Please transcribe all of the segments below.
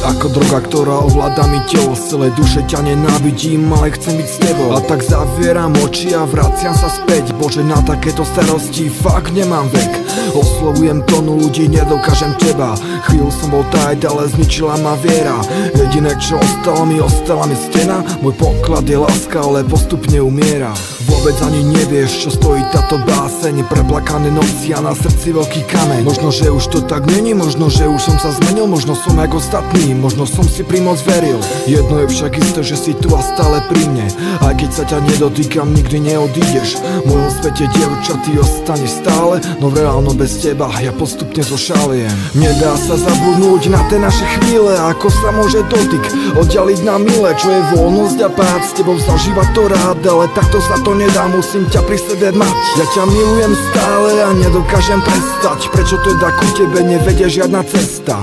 Ako droga, ktorá ovláda mi telo, z celej duše ťa nenávidím, ale chcem byť s tebou. A tak zavieram oči a vraciam sa späť. Bože, na takéto starosti fakt nemám vek. Oslovujem tonu ľudí, nedokážem teba. Chvíľu som bol tajt, ale zničila ma viera. Jediné čo ostala mi stena. Môj poklad je láska, ale postupne umiera. Vôbec ani nevieš, čo stojí táto báseň. Preplakané noci a na srdci veľký kameň. Možno, že už to tak není, možno, že už som sa zmenil, možno som jak ostatní, možno som si primoc veril. Jedno je však isté, že si tu a stále pri mne. Aj keď sa ťa nedotýkam, nikdy neodídeš. V mojom svete, dievča, ty ostaneš stále, no reálno bez teba ja postupne zošaliem. Nedá sa zabudnúť na tie naše chvíle, ako sa môže dotyk oddialiť na milé. Čo je voľnosť a pád, s tebou zažívať to rád, ale takto sa to nedá, musím ťa pri sebe mať. Ja ťa milujem stále a nedokážem prestať. Prečo teda ku tebe nevedie žiadna cesta?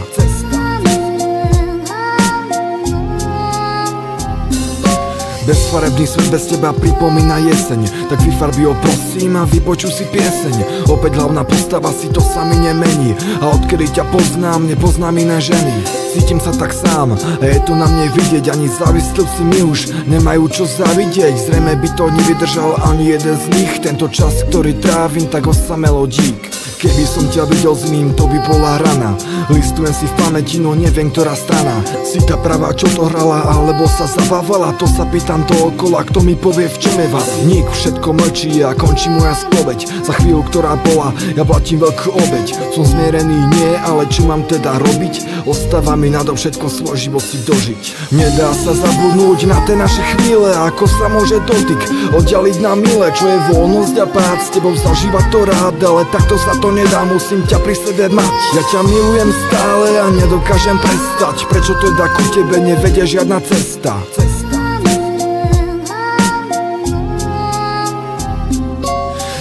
Bezfarebný svet bez teba pripomína jeseň. Tak vyfarbi ho prosím a vypočuj si pieseň. Opäť hlavná postava, si to sami nemení. A odkedy ťa poznám, nepoznám iné ženy. Cítim sa tak sám a je to na mne vidieť. Ani závislivci mi už nemajú čo zavidieť. Zrejme by to nevydržal ani jeden z nich. Tento čas, ktorý trávim, tak osamelo dík. Keby som ťa videl s ním, to by bola rana. Listujem si v pamäti, no neviem, ktorá strana. Si tá pravá, čo to hrala, alebo sa zabávala. To sa pýtam dookola, kto mi povie, v čom je vás. Nik, všetko mlčí a končí moja spoveď. Za chvíľu, ktorá bola, ja platím veľkú obeť. Som zmierený, nie, ale čo mám teda robiť? Ostáva mi nadovšetko svoj život si dožiť. Nedá sa zabudnúť na tie naše chvíle, ako sa môže dotyk oddialiť na milé. Čo je voľnosť a pád, s tebou zažívať to rád, ale takto sa to nedá, musím ťa pri sebe mať. Ja ťa milujem stále a nedokážem prestať. Prečo teda ku tebe nevedie žiadna cesta?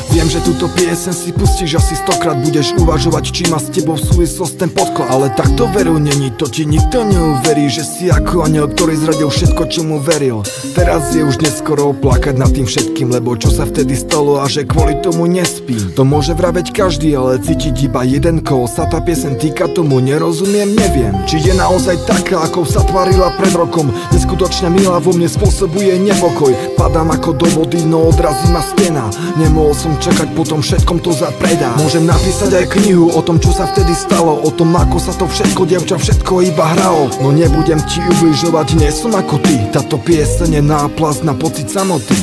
Viem, že túto pieseň si pustíš asi 100-krát, budeš uvažovať, či má s tebou súvislosť ten podklad. Ale takto veru není, to ti nikto neuverí, že si ako aniel, ktorý zradil všetko, čo mu veril. Teraz je už neskoro plakať nad tým všetkým, lebo čo sa vtedy stalo a že kvôli tomu nespím. To môže vraveť každý, ale cítiť iba jeden, koho sa tá pieseň týka, tomu nerozumiem, neviem. Či je naozaj taká, ako sa tvarila pred rokom. Neskutočne milá vo mne spôsobuje nepokoj. Padám ako do vody, no odrazí ma stena. Nemohol som čakať, potom všetkom to zapredá. Môžem napísať aj knihu o tom, čo sa vtedy stalo, o tom, ako sa to všetko, dievča, všetko iba hralo. No nebudem ti ubližovať, nie som ako ty. Táto pieseň je náplast na pocit samoty.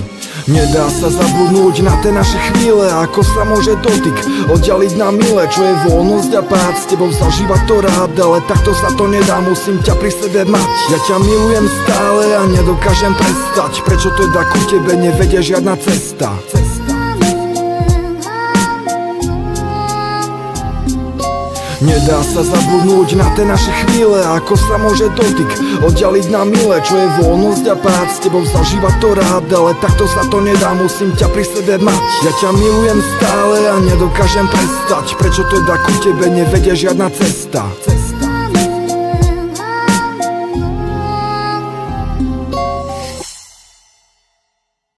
Nedá sa zabudnúť na tie naše chvíle, ako sa môže dotyk oddialiť na milé. Čo je voľnosť a pád, s tebou zažívať to rád, ale takto sa to nedá, musím ťa pri sebe mať. Ja ťa milujem stále a nedokážem prestať. Prečo teda ku tebe nevedie žiadna cesta? Nedá sa zabudnúť na tie naše chvíle, ako sa môže dotyk oddialiť na milé. Čo je voľnosť a pád, s tebou zažívať to rád, ale takto sa to nedá, musím ťa pri sebe mať. Ja ťa milujem stále a nedokážem prestať. Prečo teda ku tebe nevedie žiadna cesta?